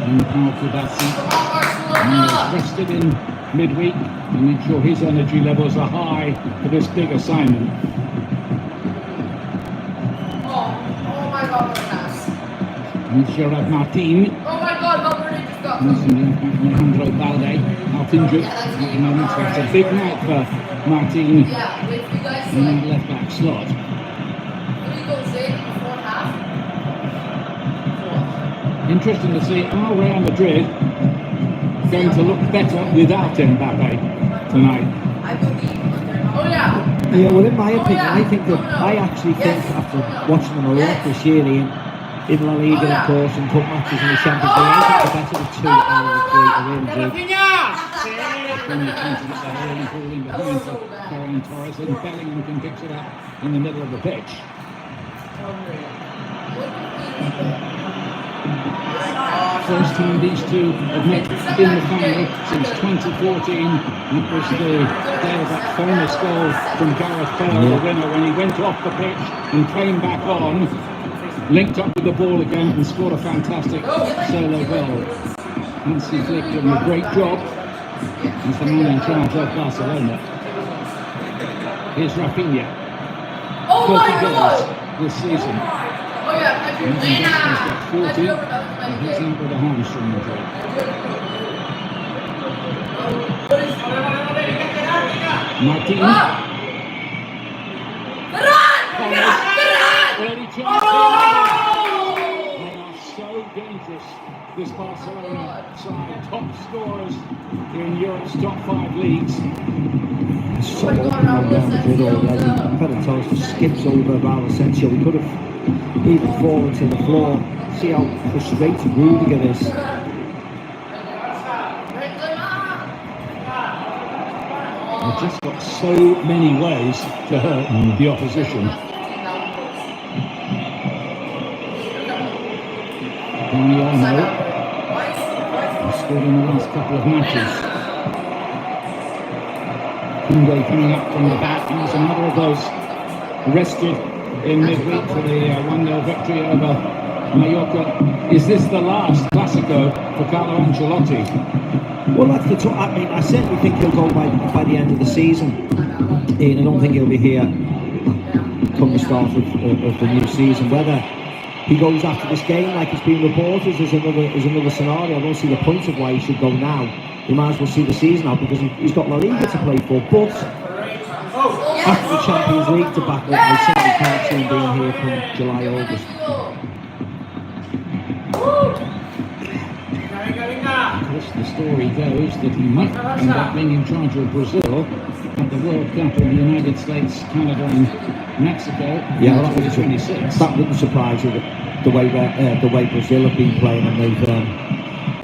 And powerful Davi. And he's rested in midweek and make sure his energy levels are high for this big assignment. Oh my God, pass. And Gerard Martin. Oh my God, Valverde just got. Alejandro Balde, out injured at the moment. So it's a big night for Martin Yeah, with you guys in that left back slot. 3 goals in before half. Interesting to see how Real Madrid going to look better without Mbappe tonight. I believe. Oh yeah. Yeah, well, in my opinion, I actually think after watching them a lot this year in La Liga, of course, and cup matches in the Champions League, I think the better of 2 out of the 3. I really do. From the counter, it's a early ball in behind for Ferran Torres, and Bellingham can fix it up in the middle of the pitch. First time these two have met in the final since 2014. That was the day of that famous goal from Gareth Bale, the winner, when he went off the pitch and came back on, linked up with the ball again and scored a fantastic solo goal. Hansi Flick doing a great job. He's the man in charge of Barcelona. Here's Rafinha. 30 goals this season. Oh yeah, He's got 40, and he's out with a hamstring injury. Martin. Early chance. They are so dangerous, this Barcelona side. Top scorers in Europe's top 5 leagues. So open on Real Madrid already. Ferran Torres just skips over Raul Asensio. He could have even fallen to the floor. See how frustrated Rudiger is. They've just got so many ways to hurt the opposition. Daniel has scored in the last couple of matches. Kunde coming up from the back, and there's another of those arrested in midweek for the 1-0 victory over Mallorca. Is this the last Clasico for Carlo Ancelotti? Well, that's the top. I mean, I certainly think he'll go by the end of the season. I don't think he'll be here come the start of the new season. Whether he goes after this game, like it's been reported, is another scenario. I don't see the point of why he should go now. He might as well see the season out because he's got La Liga to play for. But after the Champions League debacle, I certainly can't see him being here from July, August. Of course, the story goes that he might end up being in charge of Brazil at the World Cup in the United States, Canada and Mexico. Yeah, that wouldn't surprise you. The way Brazil have been playing, and they've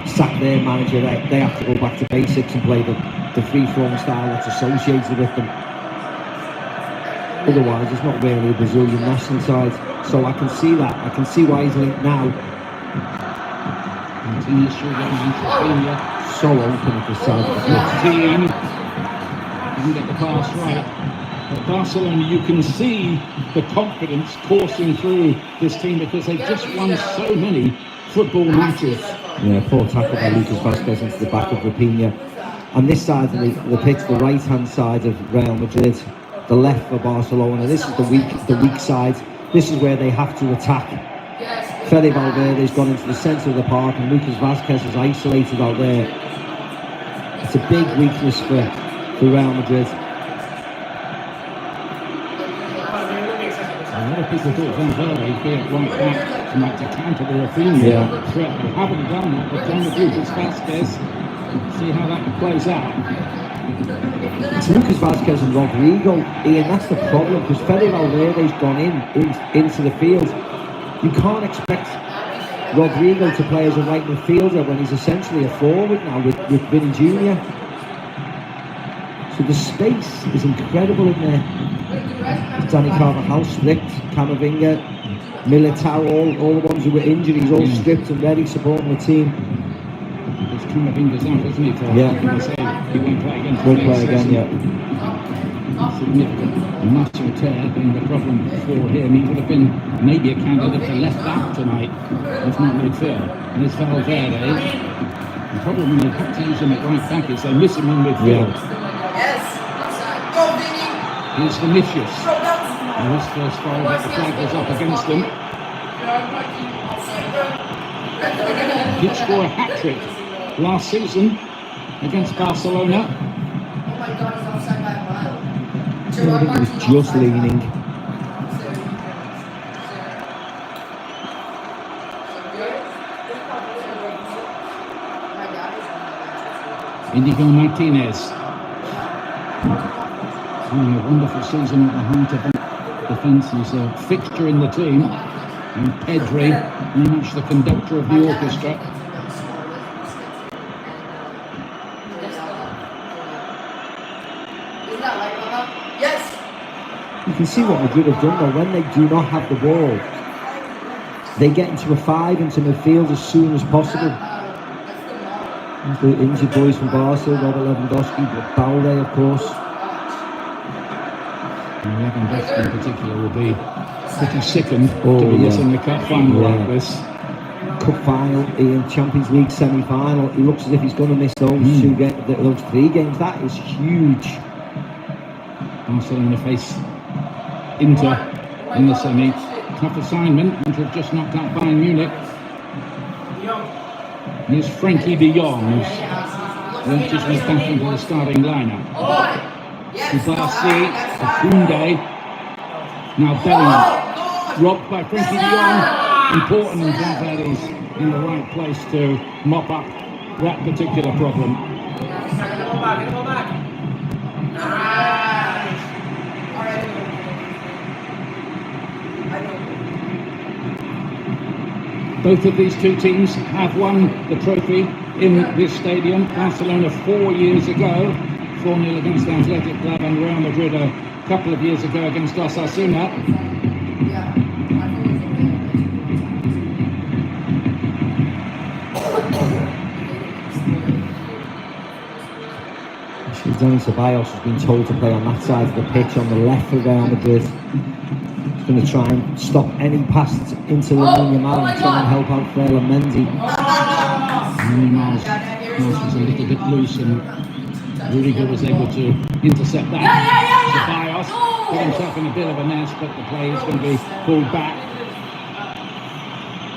sacked their manager. They have to go back to basics and play the free-flowing style that's associated with them. Otherwise, it's not really a Brazilian national side. So I can see that. I can see why he's linked now. So open at the side of the team didn't get the pass right. But Barcelona, you can see the confidence coursing through this team because they've just won so many football matches. Yeah, poor tackle by Lucas Vazquez into the back of Rafinha. And this side of the pitch, the right-hand side of Real Madrid, the left for Barcelona. This is the weak side. This is where they have to attack. Fede Valverde's gone into the centre of the park, and Lucas Vazquez is isolated out there. It's a big weakness for Real Madrid. A lot of people thought Valverde would be at right back tonight to counter the Rafinha threat. They haven't done that. They've done with Lucas Vazquez. See how that plays out. It's Lucas Vazquez and Rodrigo, Ian. That's the problem, because Fede Valverde's gone into the field. You can't expect Rodrigo to play as a right midfielder when he's essentially a forward now with Vinny Jr. So the space is incredible in there. Danny Carvajal stripped, Camavinga, Militao, all the ones who were injured, he's all stripped and ready, supporting the team. Because Camavinga's out, isn't he? Yeah. He won't play again. Won't play again, yeah. significant muscle tear being the problem for him. He would have been maybe a candidate for left back tonight, if not midfield. And there's Valverde. The problem when they have to use him at right back is they miss him in midfield. Yes. Go, Vinny. Here's Vinicius. Throw down. And his first foul, but the flag was up against him. He did score a hat-trick last season against Barcelona. Oh my God, he's offside by a mile. I think he was just leaning. Inigo Martinez. Having a wonderful season at the heart of that defence. He's a fixture in the team. And Pedri, very much the conductor of the orchestra. Yes. You can see what Madrid have done though. When they do not have the ball, they get into a 5 into midfield as soon as possible. The injured boys from Barca, Robert Lewandowski, Balde, of course. And Lewandowski in particular will be pretty sickened to be missing the cup final like this. Cup final, in Champions League semi-final. He looks as if he's going to miss those those 3 games. That is huge. Barcelona face Inter in the semi. Tough assignment. Inter have just knocked out Bayern Munich. Here's Frankie de Jong, who's just went back into the starting lineup. Kubasi, Koundé, now Bellingham, robbed by Frankie de Jong. Important, and Davi's in the right place to mop up that particular problem. Both of these two teams have won the trophy in this stadium. Barcelona 4 years ago, 4-0 against Athletic Club, and Real Madrid a couple of years ago against Osasuna. Dani Ceballos has been told to play on that side of the pitch on the left for Real Madrid. He's going to try and stop any passes into Lamine Yamal and try and help out Ferland Mendy. Yamal's pass was a little bit loose and Rudiger was able to intercept that. Ceballos put himself in a bit of a mess, but the play is going to be pulled back.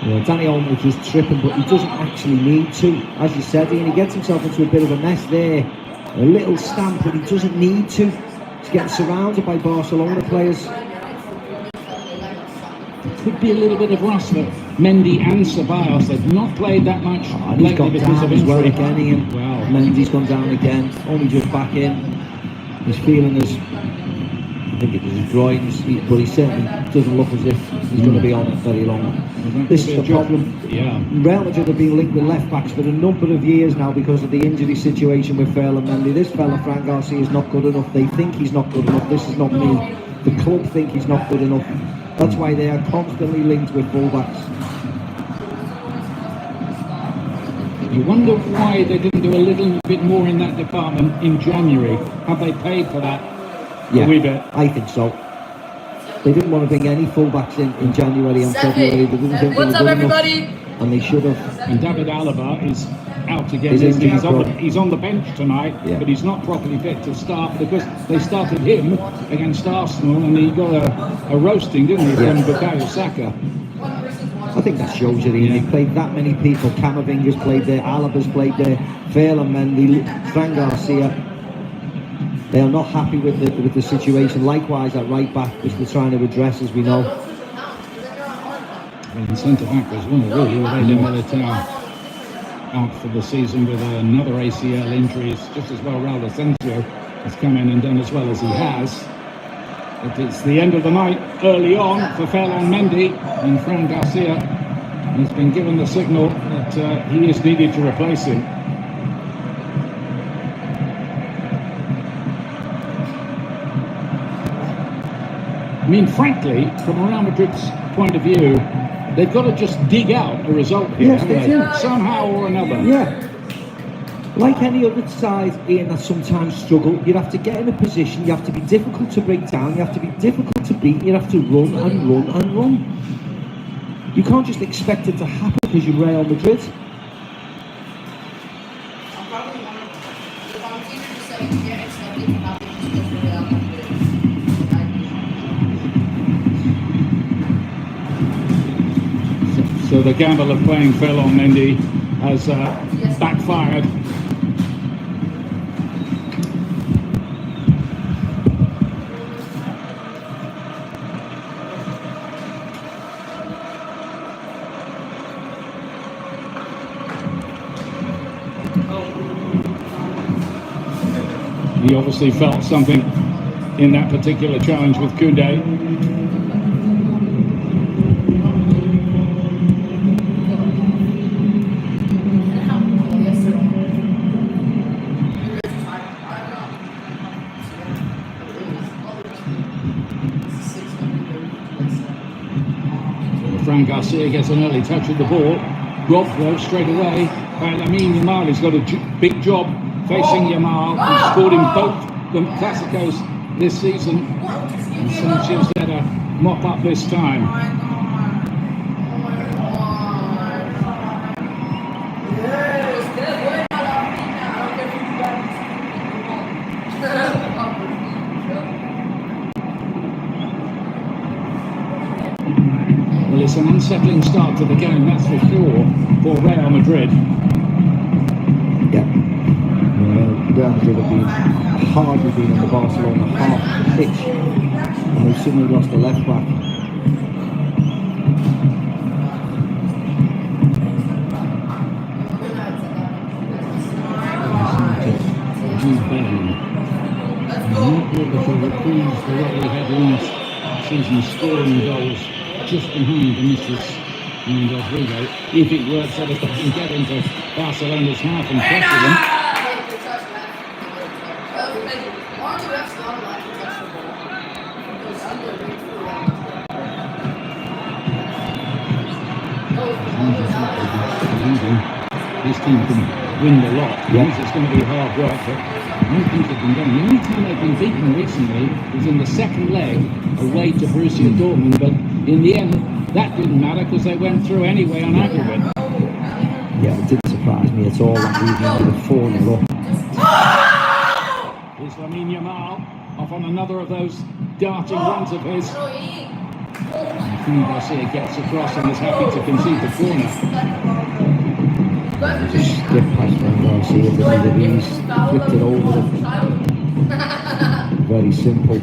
Yeah, Danny Olmo is tripping, but he doesn't actually need to. As you said, Ian, he gets himself into a bit of a mess there. A little stamp, but he doesn't need to. He's getting surrounded by Barcelona players. Could be a little bit of rust for Mendy and Ceballos. They've not played that much. And he's gone down as well again, Ian. Wow. Mendy's gone down again. Only just back in. He's feeling his, I think it was his groins, but he certainly doesn't look as if he's going to be on it very long. This is the problem. Yeah. Real Madrid have been linked with left backs for a number of years now because of the injury situation with Ferland Mendy. This fella, Fran Garcia, is not good enough. They think he's not good enough. This is not me. The club think he's not good enough. That's why they are constantly linked with fullbacks. You wonder why they didn't do a little bit more in that department in January. Have they paid for that a wee bit? I think so. They didn't want to bring any fullbacks in January and February. They didn't think What's they were up, good everybody? enough, and they should have. And David Alaba is out again. He's on the bench tonight, but he's not properly fit to start because they started him against Arsenal and he got a roasting, didn't he, from Bukayo Saka? I think that shows you, Ian. They played that many people. Camavinga's played there, Alaba's played there, Ferland Mendy, Fran Garcia. They are not happy with the situation. Likewise at right back, which they're trying to address, as we know. Well, centre back as well, really, with Eden Militao out for the season with another ACL injury. It's just as well Raul Asensio has come in and done as well as he has. But it's the end of the night early on for Ferland Mendy, and Fran Garcia has been given the signal that he is needed to replace him. I mean, frankly, from Real Madrid's point of view, they've got to just dig out a result here, yes, they do. somehow or another. Yeah. Like any other side, Ian, that sometimes struggle, you have to get in a position, you have to be difficult to break down, you have to be difficult to beat, you have to run and run and run. You can't just expect it to happen because you're Real Madrid. I'm probably one of, if I'm teacher to say you can't expect it to happen just because we're Real Madrid. So the gamble of playing Phil on Mendy has backfired. He obviously felt something in that particular challenge with Koundé. Fran Garcia gets an early touch of the ball. Robbed though straight away by Lamine Yamal. He's got a big job facing Yamal. He's scored in both the Clásicos this season. And Sanchez had a mop up this time. Well, it's an unsettling start to the game, that's for sure, for Real Madrid. Yeah. Real Madrid have been hardly been on the Barcelona half the pitch, and they've suddenly lost the left back. Not able to reprise the what we had last season, scoring goals just behind Vinicius and Rodrigo. If it works, that it doesn't get into Barcelona's half and pressure them. This team can win the lot. Yeah. It's going to be hard work, but I don't think it can go. The only time they've been beaten recently was in the second leg away to Borussia Dortmund, but in the end that didn't matter because they went through anyway on aggregate. Yeah, it didn't surprise me at all that we were 4-0 up. Here's Lamine Yamal off on another of those darting runs of his. Fran Garcia gets across and is happy to concede the corner. Just skip past Fran Garcia, didn't he? He's flicked it over. Very simple.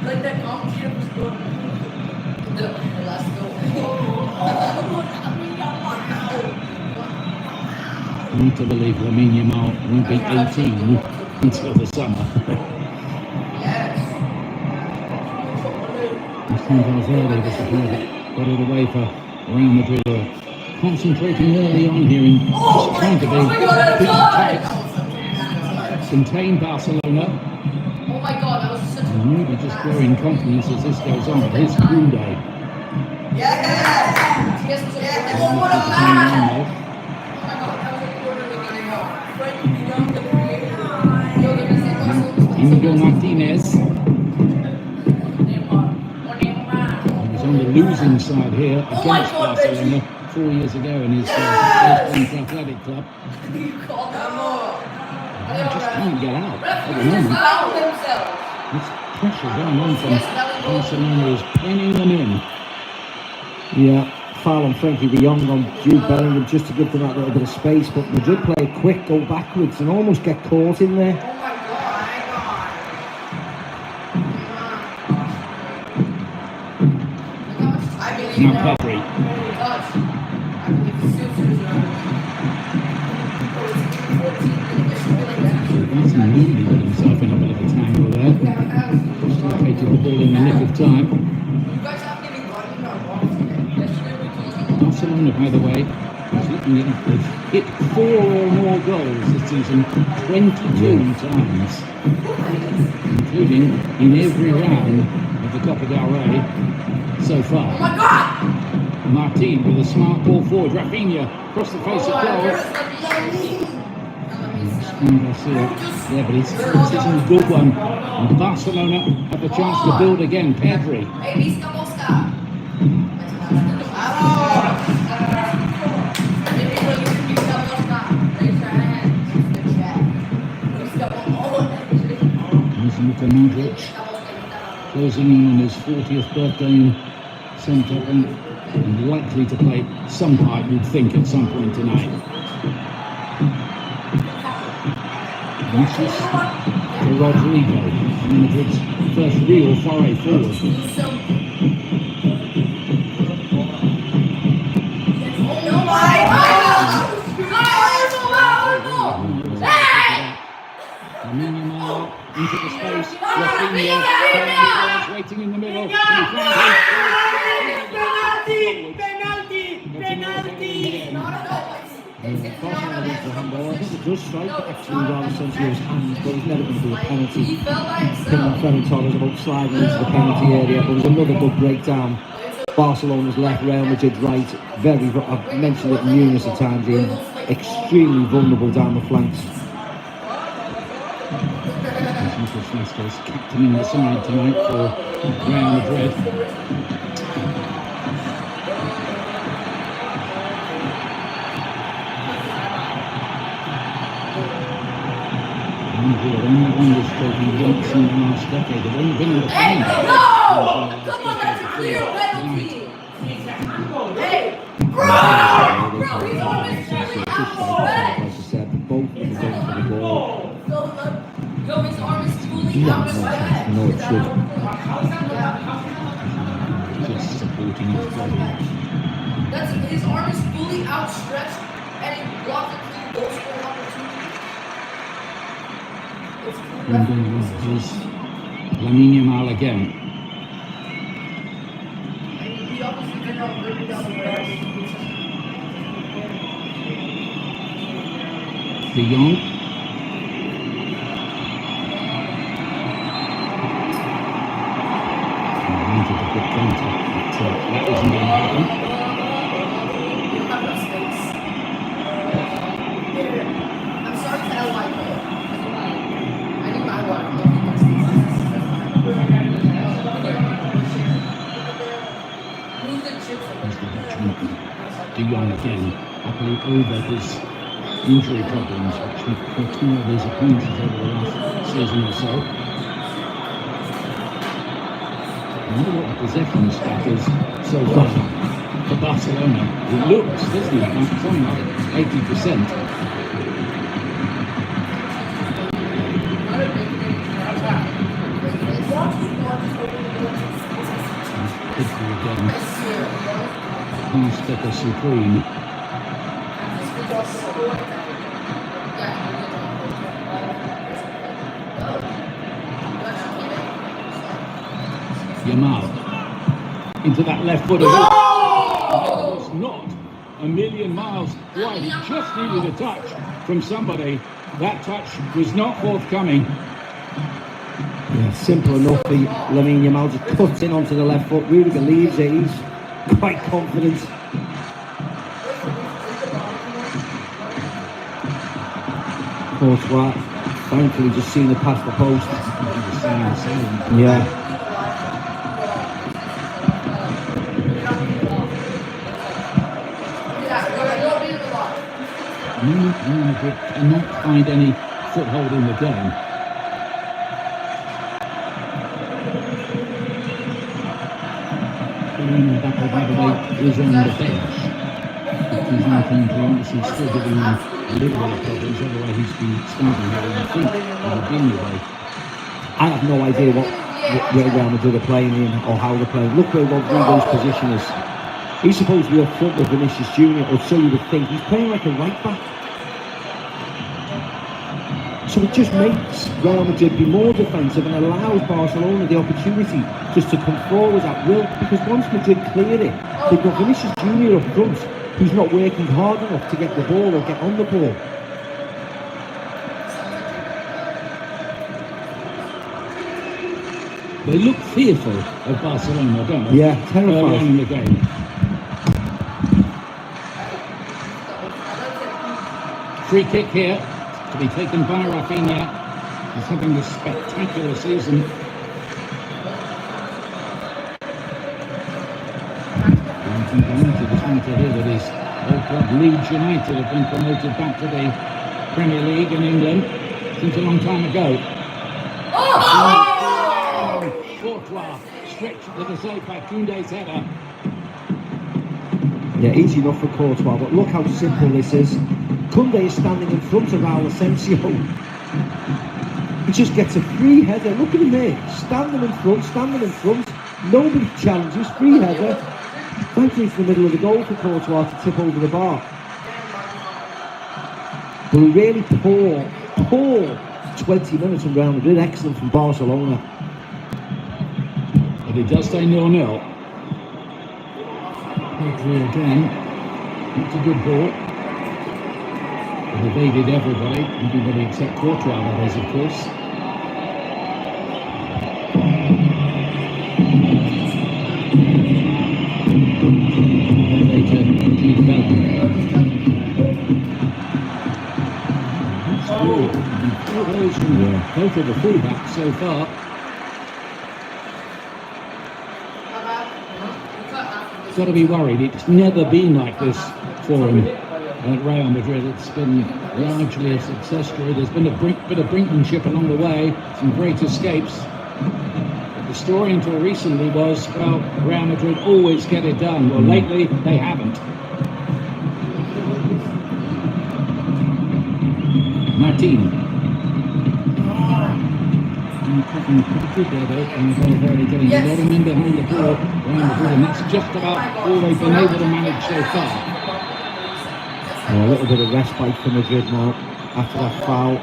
Like that competition was good. The last goal. I need to believe Lamine Yamal won't be 18 until the summer. This time Valverde was the player that got it away for Real Madrid. Concentrating early on here and just trying to be tight, contain Barcelona. Oh my god, that was such a... And maybe just growing confidence as this goes on. But here's Koundé. Yes! Yes! Oh, what a man! Oh my god, that was a quarter of the game. Inigo Martinez. He's on the losing side here against Barcelona 4 years ago in his first athletic club. They just can't get out at the moment. This pressure going on from Barcelona is pinning them in. Yeah, foul on Frankie de Jong on Jude Bellingham just to give them that little bit of space, but Madrid play it quick, go backwards and almost get caught in there. Now Pedri. He's nearly got himself in a bit of a tangle there. Just located the ball in the nick of time. Barcelona, by the way, is looking at they've hit 4 or more goals this season 22 times, including in every round of the Copa del Rey so far. Oh my god! Martin with a smart ball forward. Rafinha across the face of goal. Yeah, but it's a good one. And Barcelona have the chance to build again. Pedri. Luka Modric closing in on his 40th birthday in centre and likely to play some part, you'd think, at some point tonight. Useless for Rodrigo, Madrid's first real foray forward. Into the space, Rafinha, waiting in the middle. Penalty! I think it does strike actually rather essentially his hands, but it's never going to be a penalty. Ferran Torres about sliding into the penalty area, but there's another good breakdown. Barcelona's left, Real Madrid's right. I've mentioned it numerous of times here. Extremely vulnerable down the flanks. Fresco's captaining the side tonight for Real Madrid. Who have only won this trophy once in the last decade. They've only been in the final. Come on, that's a clear penalty! Hey! Bro, he's on his penalty! As I said, both of them going for the ball. Yo, his arm is fully outstretched. No, it should. Just supporting his body. His arm is fully outstretched and he blocked a clean goal scoring opportunity. And then is Lamine Yamal again. De Jong. Wanted a good counter, but that isn't going to happen. I'm sorry to tell my goal. I need my water. Move the chips. De Jong again, happily over his injury problems, which have foretold his appearances over the last season or so. I wonder what the possession stat is so far for Barcelona. It looks, doesn't it, like something like 80%. Pedri again. Pass Becker supreme. Yamal into that left footer. That was not a million miles wide. He just needed a touch from somebody. That touch was not forthcoming. Yeah, simple enough. Lamine Yamal just cuts in onto the left foot. Really believes it. He's quite confident. Courtois, thankfully, just seen it past the post. Yeah. Madrid cannot find any foothold in the game. Mbappe, by the way, is on the bench. He's not injured, he's still giving him a little bit of problems, otherwise he's been starting here. I think he would be anyway. I have no idea where Real Madrid are playing in or how they're playing. Look where Rodrigo's position is. He's supposed to be up front with Vinicius Jr., or so you would think. He's playing like a right back. So it just makes Real Madrid be more defensive and allows Barcelona the opportunity just to come forward at will. Because once Madrid clear it, they've got Vinicius Jr. up front, who's not working hard enough to get the ball or get on the ball. They look fearful of Barcelona, don't they? Yeah, terrifying. In the game. Free kick here to be taken by Rafinha. He's having a spectacular season. United is trying to hear that his old club Leeds United have been promoted back to the Premier League in England since a long time ago. Courtois stretched to the side by Koundé's header. Yeah, easy enough for Courtois, but look how simple this is. Koundé is standing in front of Raul Asensio. He just gets a free header. Look at him there, standing in front. Nobody challenges, free header. Thankfully it's the middle of the goal for Courtois to tip over the bar. But a really poor 20 minutes from Real Madrid. Excellent from Barcelona. But it does stay 0-0. Pedri again. It's a good ball. It evaded everybody except Courtois, that is, of course. Both of the fullbacks so far. Got to be worried. It's never been like this for him at Real Madrid. It's been largely a success story. There's been a bit of brinkmanship along the way, some great escapes. But the story until recently was, well, Real Madrid always get it done. Well, lately they haven't. Martin. Getting a lot of men behind the ball, and that's just about all they've been able to manage so far. A little bit of respite for Madrid now after that foul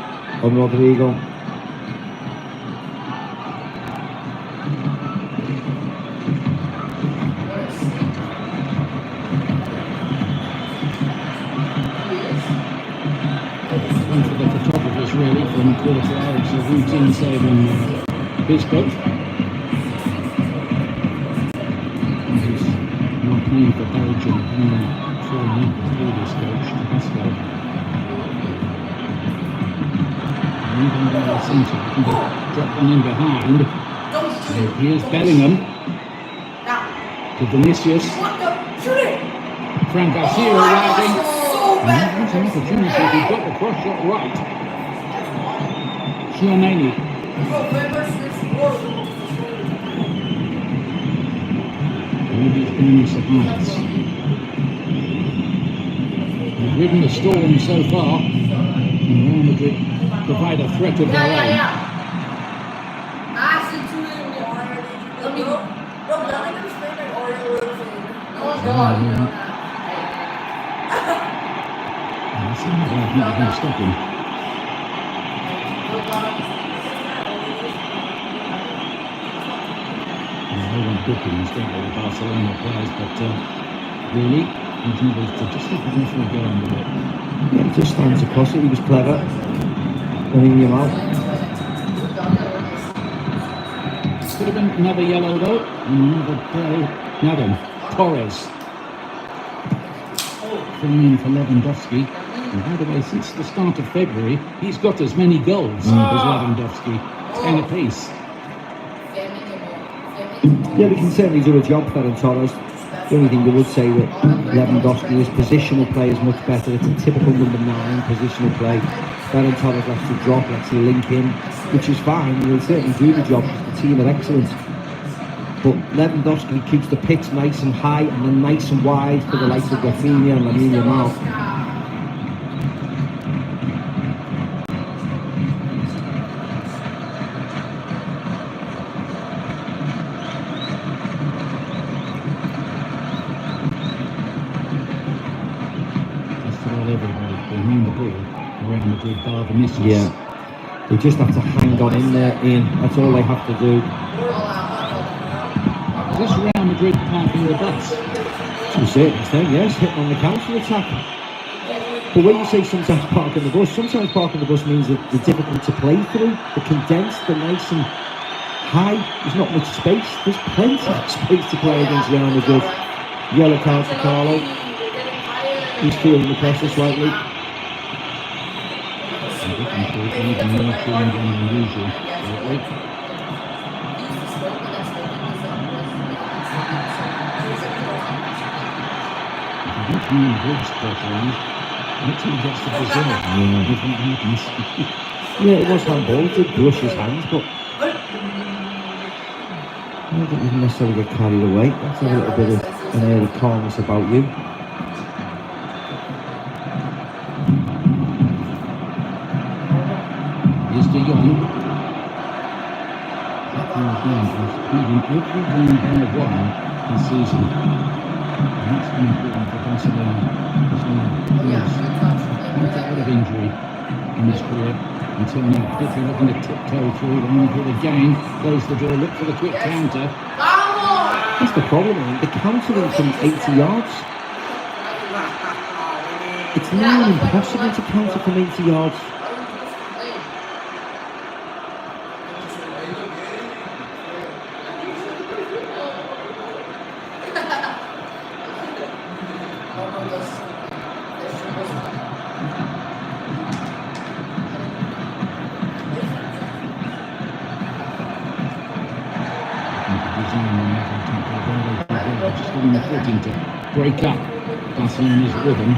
on Rodrigo. One for the photographers really from Courtois. It's a routine save on his coach. He's not playing for Belgium, playing for the previous coach, Pascal. Even though I seem to drop one in behind. And here's Bellingham to Vinicius. Frank Garcia arriving. And that's an opportunity if he got the cross shot right. Tchouaméni. Nobody's been any surprise. They've ridden the storm so far, and Real Madrid provide a threat of their own. I think they're going to stop him. They want bookings, don't they, the Barcelona players, but really, he's never to just let the referee go on with it. Yeah, he just stands across it. He was clever. Running him out. Could have been another yellow though, and another play. Now then, Torres. Filling in for Lewandowski. And by the way, since the start of February, he's got as many goals as Lewandowski, 10 apiece. Yeah, we can certainly do a job for Torres. The only thing I would say with Lewandowski is positional play is much better. It's a typical number 9 positional play. Ferran Torres lets to drop, lets to link in, which is fine. He'll certainly do the job because the team are excellent. But Lewandowski keeps the pitch nice and high and then nice and wide for the likes of Rafinha and Lamine Yamal. Real Madrid bar Vinicius. Yeah, they just have to hang on in there, Ian. That's all they have to do. Is this Real Madrid parking the bus? To a certain extent, yes, hitting on the counter attack. But when you say sometimes parking the bus, sometimes parking the bus means that they're difficult to play through. They're condensed, they're nice and high. There's not much space. There's plenty of space to play against Real Madrid. Yellow card for Carlo. He's feeling the pressure slightly. even more tuned in than usual. Lately. I think he Woods pressure on. Wait till he gets to Brazil. Yeah. If that happens. Yeah, it was handball. He did brush his hands, but I don't think you can necessarily get carried away. Let's have a little bit of an air of calmness about you. Here's De Jong. Even every game in a while this season. And that's been important for Barcelona as well. He's out of injury in his career until now. Pedri looking to tiptoe through, and with a gain, close the door, look for the quick counter. That's the problem. They're countering from 80 yards. It's nearly impossible to counter from 80 yards. Just giving the footing to break up Barcelona's rhythm.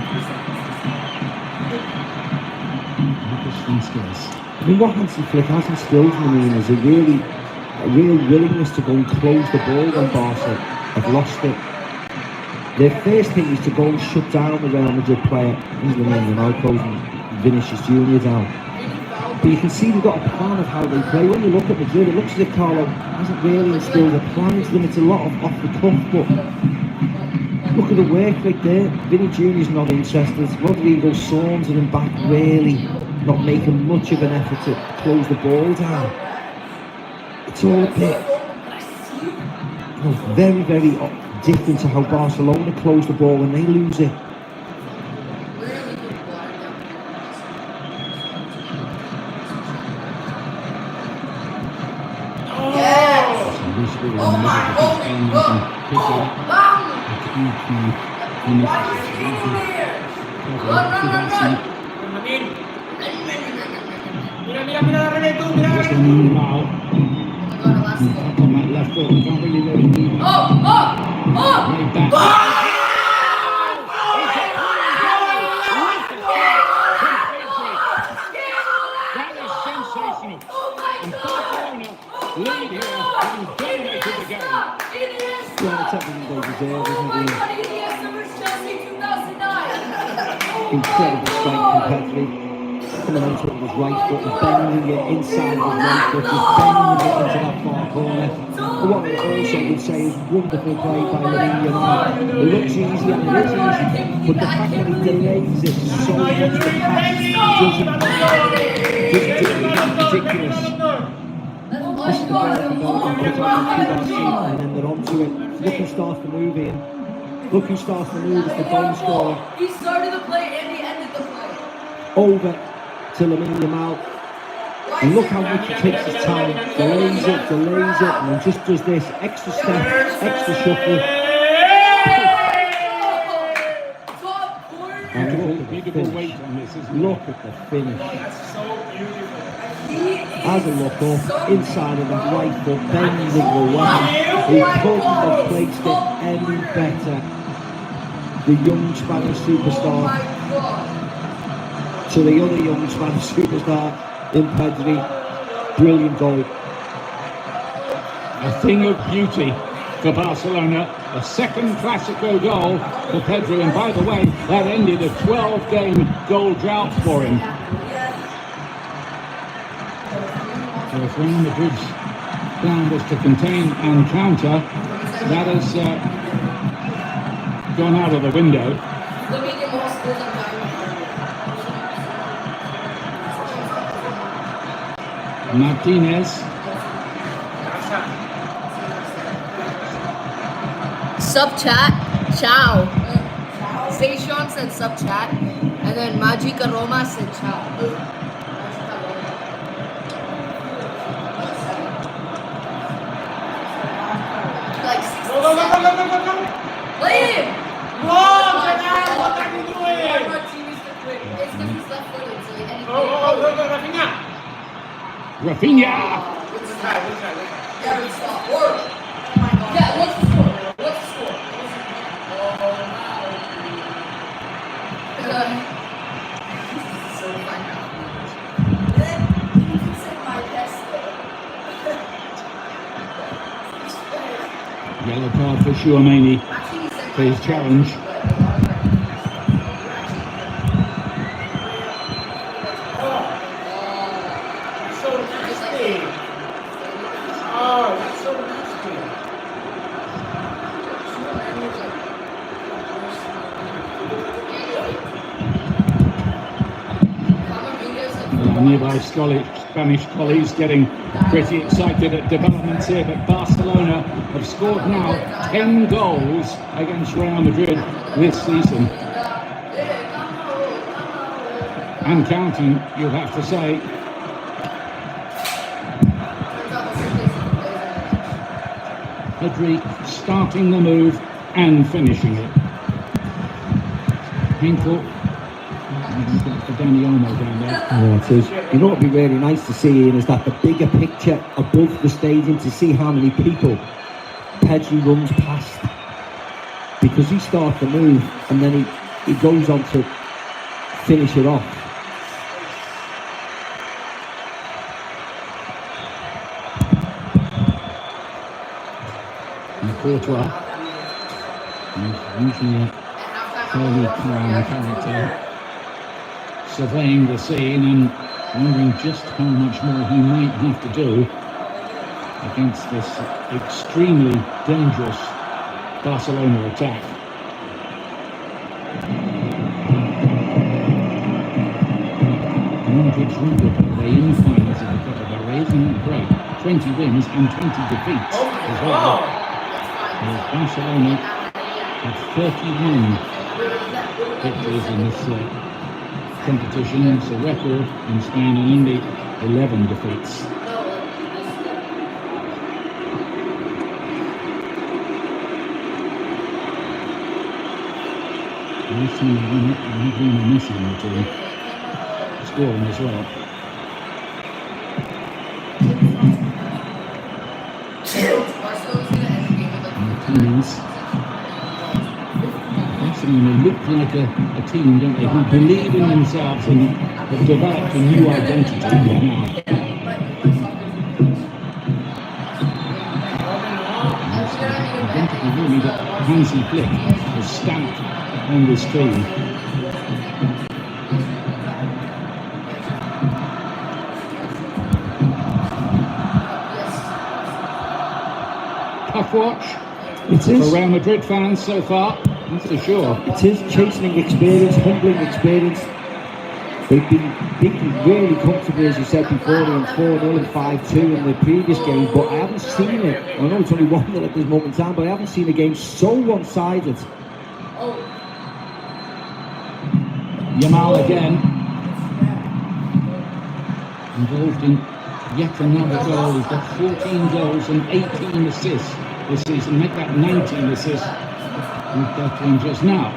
I mean, what Hansi Flick has instilled in me is a real willingness to go and close the ball when Barca have lost it. Their first thing is to go and shut down the Real Madrid player. He's Lamine Yamal closing Vinicius Jr. down. But you can see they've got a plan of how they play. When you look at Madrid, it looks as if Carlo hasn't really instilled a plan into them. It's a lot of off the cuff, but look at the work right there. Vinny Jr.'s not interested. Rodrigo sauntering him back, really not making much of an effort to close the ball down. It's all a bit, very, very different to how Barcelona close the ball when they lose it. Mira, on that left foot, you can't really let him move. Right back. That is sensational. And Barcelona lead here and dominated the game. Well, it's everything they deserve, isn't it? Incredible strength from Pedri. Coming onto it with his right foot and bending it inside of his right foot, just bending it into that far corner. But what I also would say is wonderful play by Lamine Yamal. It looks easy and it is easy, but the fact that he delays it so much, the pass doesn't do anything ridiculous. This is the ball from Belgium, put it on Cubarsí, and then they're onto it. Look who starts to move in. Look who starts to move as the goal scorer. He started the play and he ended the play. Over to Lamine Yamal. And look how much he takes his time. Delays it, and then just does this. Extra step, extra shuffle. And look at the finish. Has a look up, inside of his right foot, bending the way. He couldn't have placed it any better. The young Spanish superstar to the other young Spanish superstar in Pedri. Brilliant goal. A thing of beauty for Barcelona. A second Clasico goal for Pedri. And by the way, that ended a 12-game goal drought for him. So if Real Madrid's plan was to contain and counter, that has gone out of the window. Martinez. Sub chat, ciao. Sean said sub chat, and then Magica Roma said ciao. Play him! Whoa, Janelle, what are you doing? It's because he's left footed, so he Oh, Rafinha! Rafinha. Gary, stop. Work. Yeah, what's the score? What's the score? So fun now. You can say my best. Yellow card for Chouameni for his challenge. So nasty. Oh, that's so nasty. Nearby Spanish colleagues getting pretty excited at developments here, but Barcelona have scored now 10 goals against Real Madrid this season. And counting, you'll have to say. Pedri starting the move and finishing it. Hinkle. For Danny Olmo down there. Yeah, it is. You know what would be really nice to see, Ian, is that the bigger picture above the stadium, to see how many people Pedri runs past, because he starts the move and then he goes on to finish it off. And Courtois, usually a fairly calm character, surveying the scene and wondering just how much more he might have to do against this extremely dangerous Barcelona attack. Madrid's record are they in finals of the Copa del Rey isn't great. 20 wins and 20 defeats as well. Barcelona have 31 victories in this competition. It's a record in Spain, and only 11 defeats. Last time they won it, they had Lionel Messi in the team, scoring as well. Martinez. Barcelona look like a team, don't they, who believe in themselves and have developed a new identity now. Identity really that Hansi Flick has stamped on this team. Tough watch. It is. For Real Madrid fans so far, that's for sure. It is chastening experience, humbling experience. They've been beaten really comfortably, as you said before, in 4-0 and 5-2 in the previous game, but I haven't seen it. I know it's only 1-0 at this moment in time, but I haven't seen a game so one-sided. Yamal again, involved in yet another goal. He's got 14 goals and 18 assists this season. Make that 19 assists with that one just now.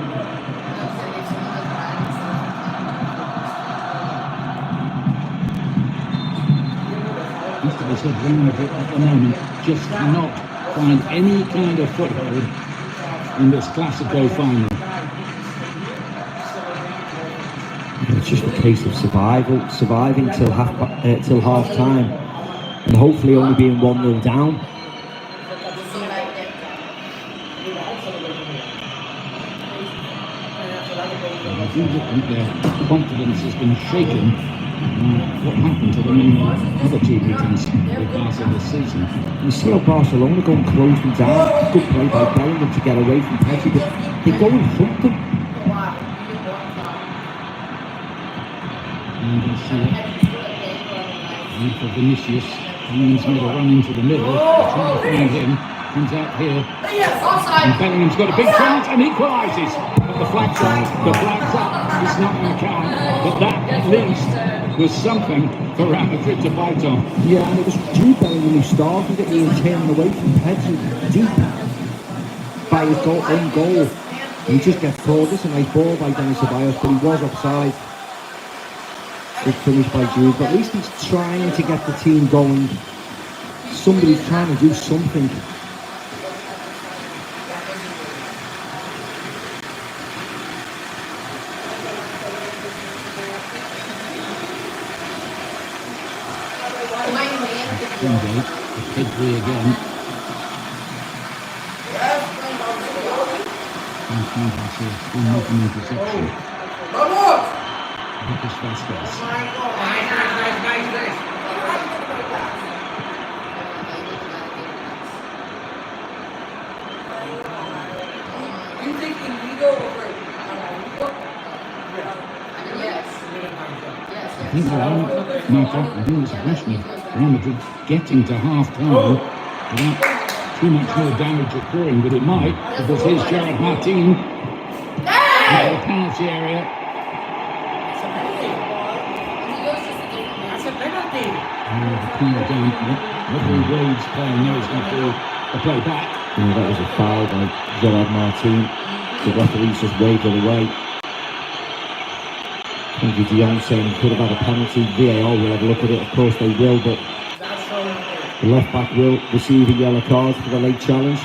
Must have said Real Madrid at the moment just cannot find any kind of foothold in this Clasico final. It's just a case of surviving till half time, and hopefully only being 1-0 down. I do think their confidence has been shaken. What happened to them in the other two meetings with Barca this season? You see how Barcelona go and close them down. Good play by Bellingham to get away from Pedri, but they go and hunt them. And you see it. And for Vinicius, Bellingham's made a run into the middle, trying to find him. Comes out here, and Bellingham's got a big chance and equalises. But the flag's up, it's not going to count. But that at least was something for Real Madrid to bite on. Yeah, and it was Jude Bellingham who started it, Ian, turning away from Pedri deep by his own goal. And he just gets told, this is a nice ball by Denis Ceballos, but he was offside. Big finish by Jude, but at least he's trying to get the team going. Somebody's trying to do something. Pedri again. Interception. Lucas Vasquez. Nice. You think Inigo over Inigo? Yes. I think I think it's a question of Real Madrid getting to half-time without too much more damage occurring, but it might, because here's Gerard Martin into the penalty area. That's a penalty. Corner down. Referee Wade's playing now. He's going to do a play back. Yeah, that was a foul by Gerard Martin. The referee's just waved it away. Frankie de Jong saying he could have had a penalty. VAR will have a look at it, of course they will, but the left back will receive a yellow card for the late challenge.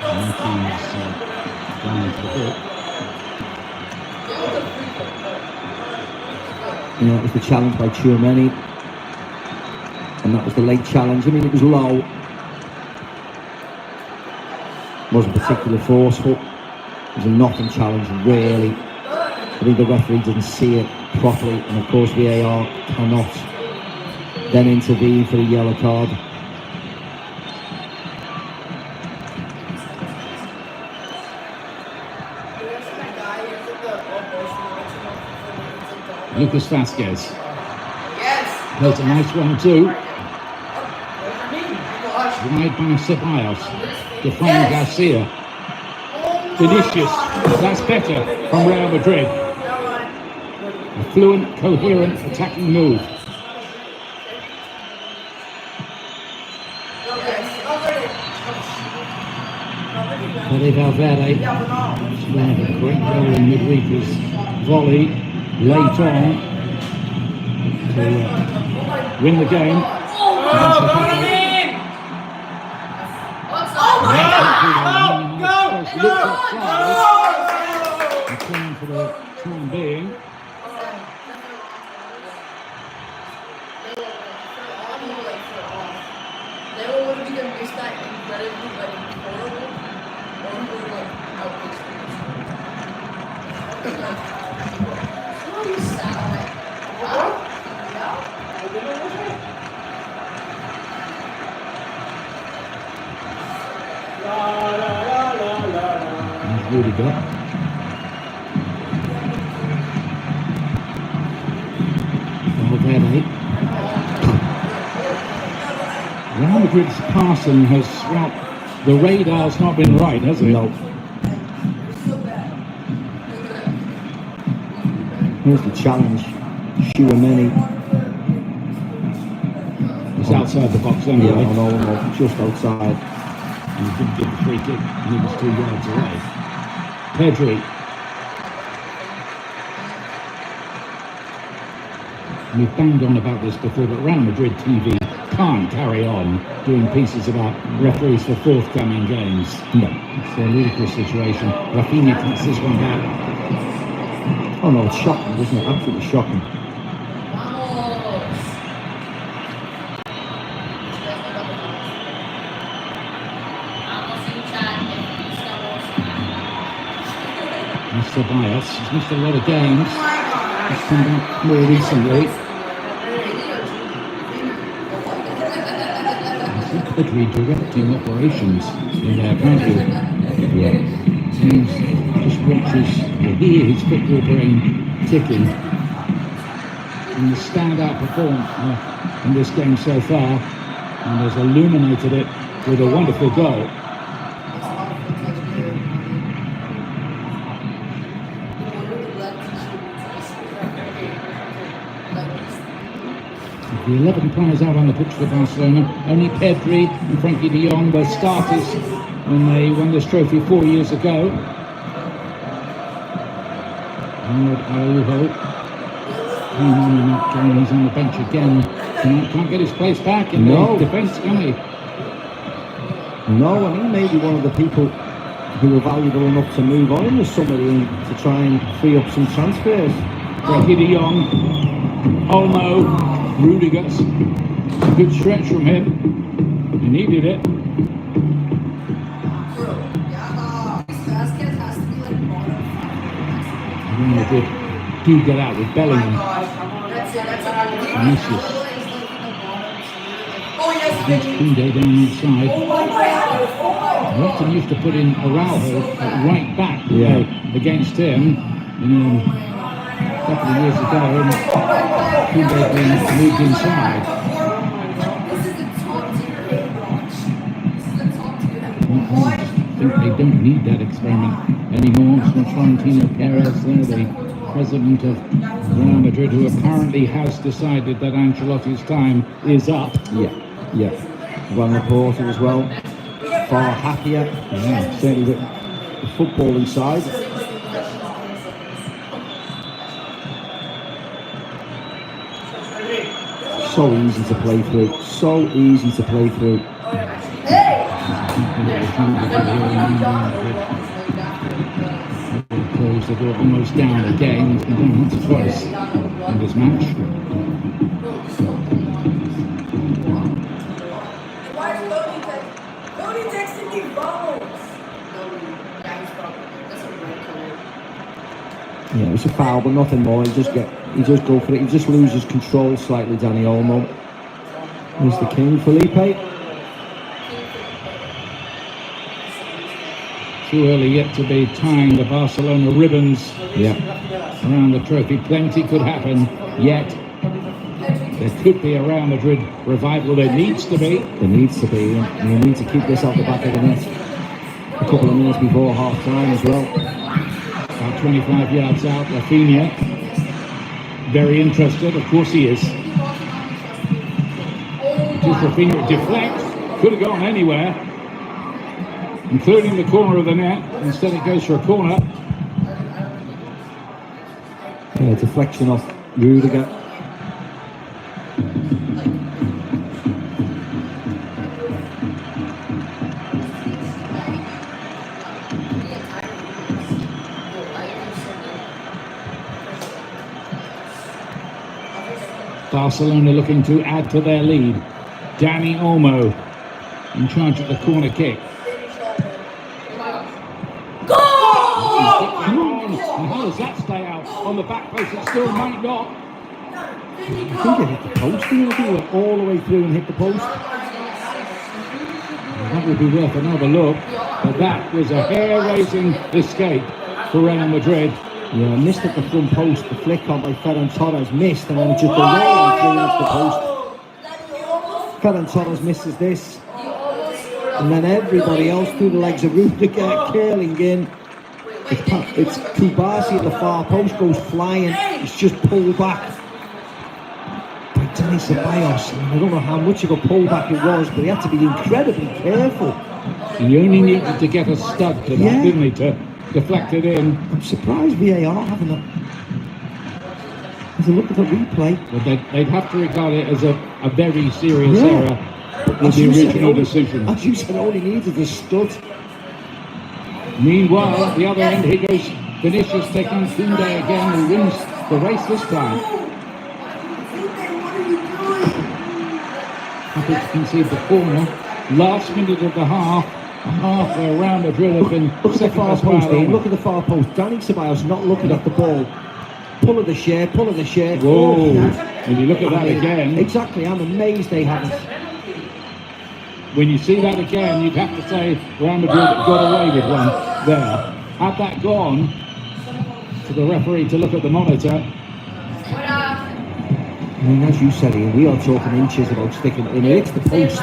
Martin's going to the ball. Yeah, it was the challenge by Tchouaméni. And that was the late challenge. I mean, it was low. Wasn't particularly forceful. It was a nothing challenge, really. I think the referee didn't see it properly. And of course, VAR cannot then intervene for the yellow card. Lucas Vasquez. Yes. That's a nice one too. Wide by Ceballos. To Fran Garcia. Vinicius. That's better from Real Madrid. A fluent, coherent attacking move. Fede Valverde. Scored a great goal in midweek's volley late on to win the game. Return for the time being. They will want to be the missed that incredibly like horrible or like outpaced. What are you sad? Rudiger. Valverde. Real Madrid's passing has, well, the radar's not been right, has it? No. Here's the challenge. Tchouaméni. It's outside the box anyway. Yeah, no, just outside. And he didn't get the free kick, and he was 2 yards away. Pedri. We've banged on about this before, but Real Madrid TV can't carry on doing pieces about referees for forthcoming games. No. It's a ludicrous situation. Rafinha cuts this one back. Oh no, it's shocking, isn't it? Absolutely shocking. Mr. Bias, he's missed a lot of games. He's come back more recently. Pedri directing operations in their country. Yeah. Seems just watches or hear his football brain ticking. And the standout performer in this game so far, and has illuminated it with a wonderful goal. The 11 players out on the pitch for Barcelona. Only Pedri and Frankie de Jong were starters when they won this trophy 4 years ago. Howard Araujo came on in that game. He's on the bench again. Can't get his place back in No. the defence, can he? No, and he may be one of the people who are valuable enough to move on in the summer to try and free up some transfers. Frankie de Jong, Olmo, Rudiger's. Good stretch from him. He needed it. Vasquez has to be like bottom Real Madrid do get out with Bellingham. That's it. Vinicius. Oh, yes, Against Koundé down inside. Oh, my God. They often used to put in Araujo at right back against him. A couple of years ago, and Koundé being moved inside. This is the top tier hate watch. This is the top tier hate I watch. think they don't need that experiment anymore. From Florentino Perez, there, the president of Real Madrid, who apparently has decided that Ancelotti's time is up. Yeah. Well reported as well. Far happier. Yeah, certainly the football inside. So easy to play through. So easy to play through. Close the door almost down again. He's been down once or twice in this match. Why is Cody texting me vamos? That's a red card. Yeah, it's a foul, but nothing more. He just go for it. He just loses control slightly, Dani Olmo. Here's the king, Felipe. Too early yet to be tying the Barcelona ribbons Yeah. around the trophy. Plenty could happen yet. There could be a Real Madrid revival. There needs to be. There needs to be. And you need to keep this out the back of the net. A couple of minutes before half time as well. About 25 yards out, Rafinha. Very interested, of course he is. Just Rafinha deflects. Could have gone anywhere, including the corner of the net. Instead it goes for a corner. Yeah, deflection off Rudiger. Barcelona looking to add to their lead. Dani Olmo in charge of the corner kick. Come on! And how does that stay out? On the back post, it still might not. I think it hit the post. Didn't it? It went all the way through and hit the post. That would be worth another look. But that was a hair-raising escape for Real Madrid. Yeah, missed at the front post. The flick on by Ferran Torres missed, and then it just go rolling through into the post. Ferran Torres misses this, and then everybody else through the legs of Rudiger curling in. It's Kubasi at the far post, goes flying. It's just pulled back by Dani Ceballos. I don't know how much of a pullback it was, but he had to be incredibly careful. He only needed to get a stud to that, Yeah. didn't he, to deflect it in. I'm surprised VAR haven't a look at the replay. But they'd have to regard it as a very serious Yeah. error with the you said, original decision. As you said, all he needed is stud. Meanwhile, at the other end, here goes Vinicius taking Koundé again, who wins the race this time. Happy to concede the corner. Last minute of the half where Real Madrid have been Look at the second far best post, player Ian. on. Look at the far post. Dani Ceballos not looking at the ball. Pull of the share. Whoa! When you look at that again, Exactly, I'm amazed they haven't. when you see that again, you'd have to say Real Madrid got away with one there. Had that gone to the referee to look at the monitor, I mean, as you said, Ian, we are talking inches about sticking it in. It hits the post.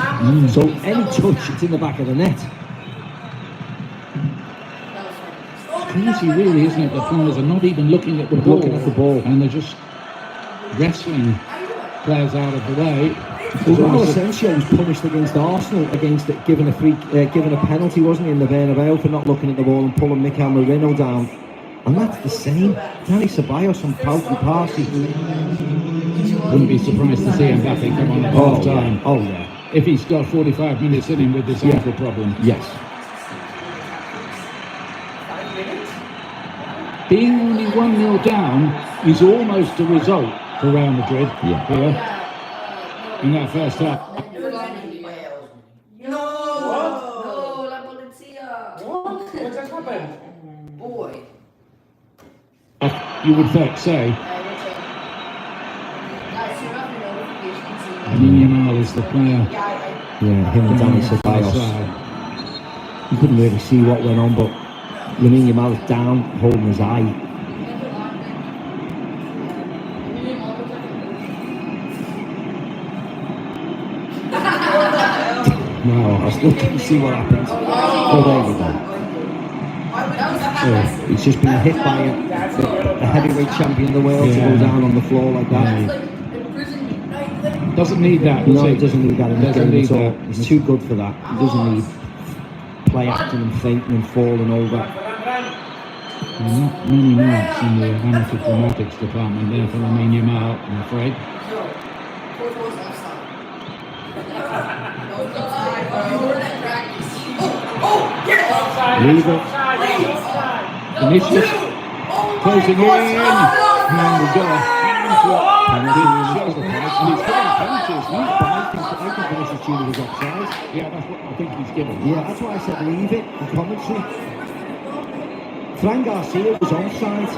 So any touch, it's in the back of the net. crazy really, isn't it? The players are not even looking at the ball. And they're just wrestling players out of the way. Well, Asensio was punished against Arsenal, given a penalty, wasn't he, in the Bernabeu for not looking at the ball and pulling Mikel Merino down. And that's the same. Danny Ceballos and Pau Parsi. Wouldn't be surprised to see Mbappe come on at half time. Oh, yeah. If he's got 45 minutes in him with this ankle problem. Yes. 5 minutes? Being only 1-0 down is almost a result for Real Madrid here in that first half. No, La Polizia. What? What just happened? Boy. You would say Yamal is the player. Yeah, him and Danny Ceballos. You couldn't really see what went on, but Lamine Yamal was down, holding his eye. No, I still couldn't see what happened. Oh, there we go. He's just been hit by a heavyweight champion of the world to go down on the floor like that. Doesn't need that. No, he doesn't need that in the Doesn't game need at all. that. He's too good for that. He doesn't need play acting and fainting and falling over. Not many marks in the amateur dramatics department there for Lamine Yamal, I'm afraid. Leave it. Vinicius closing in. And we've got a handful. And he's getting penalties. I think Vinicius Junior was offside. Yeah, that's what I think he's given. Yeah, that's why I said leave it in commentary. Fran Garcia was onside.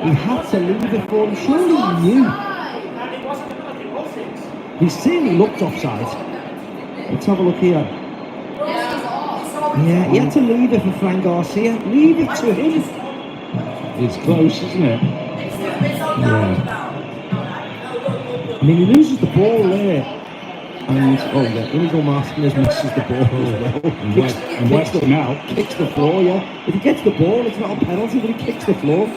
He had to leave it for him. Surely he knew. And it wasn't a penalty, was it? He certainly looked offside. Let's have a look here. Yeah, he had to leave it for Fran Garcia. Leave it to him. It's close, isn't it? Yeah. I mean, he loses the ball there. And, oh yeah, Inigo Martinez misses the ball as well. And West now. Kicks the floor, yeah. If he gets the ball, it's not a penalty, but he kicks the floor.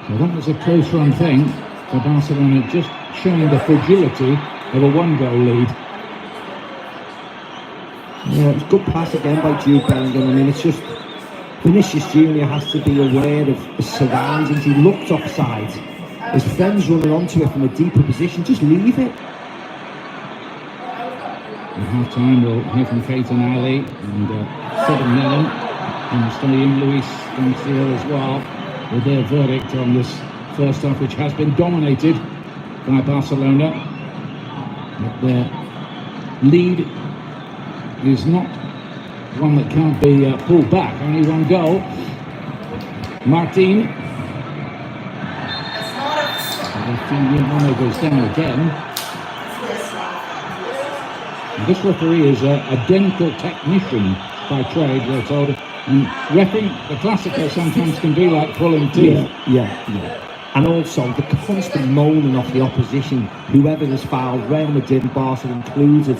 So that was a close run thing for Barcelona, just showing the fragility of a 1-goal lead. Yeah, it was a good pass again by Jude Bellingham. I mean, it's just Vinicius Junior has to be aware of his surroundings. He looked offside. His friend's running onto it from a deeper position. Just leave it. At half time, we'll hear from Keita Ali and Seven Mellon in the stadium. Luis Garcia as well, with their verdict on this first half, which has been dominated by Barcelona. But their lead is not one that can't be pulled back. Only 1 goal. Martin. One goes down again. And this referee is a dental technician by trade, we're told. And refereeing the Clásico sometimes can be like pulling teeth. Yeah. And also the constant moaning of the opposition, whoever is fouled, Real Madrid and Barcelona included.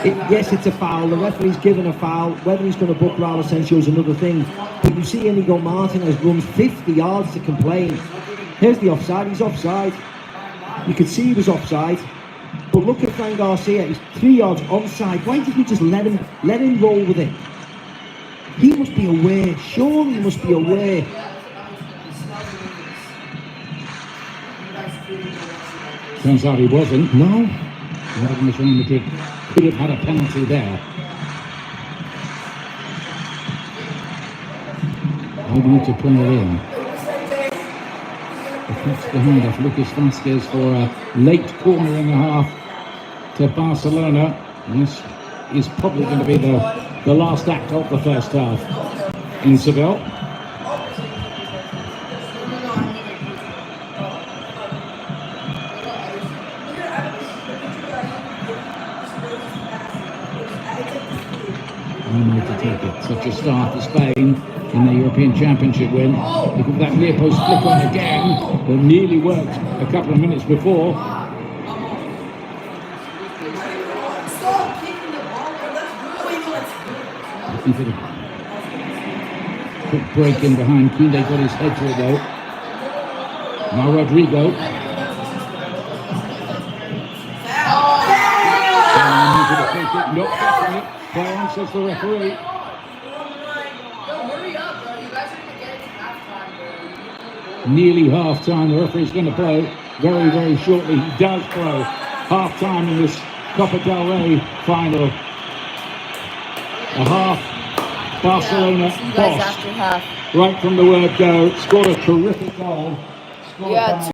Yes, it's a foul. The referee's given a foul. Whether he's going to book Raul Asensio is another thing. But you see Inigo Martinez runs 50 yards to complain. Here's the offside. He's offside. You could see he was offside. But look at Fran Garcia. He's 3 yards onside. Why did we just let him roll with it? He must be aware. Surely he must be aware. Turns out he wasn't. No. Real Madrid could have had a penalty there. I want to play it in. The pass behind us, Lucas Vázquez for a late corner in the half to Barcelona. And this is probably going to be the last act of the first half in Seville. To take it. Such a start for Spain in the European Championship win. Look at that near post flick on again that nearly worked a couple of minutes before. Looking for the quick break in behind. Koundé got his head to it though. Now Rodrigo. Not definite. Play on, says the referee. nearly half time. The referee's going to blow very, very shortly. He does blow half time in this Copa del Rey final. A half Barcelona See you guys boss after half. right from the word go. Scored a terrific goal. Scored Yeah, by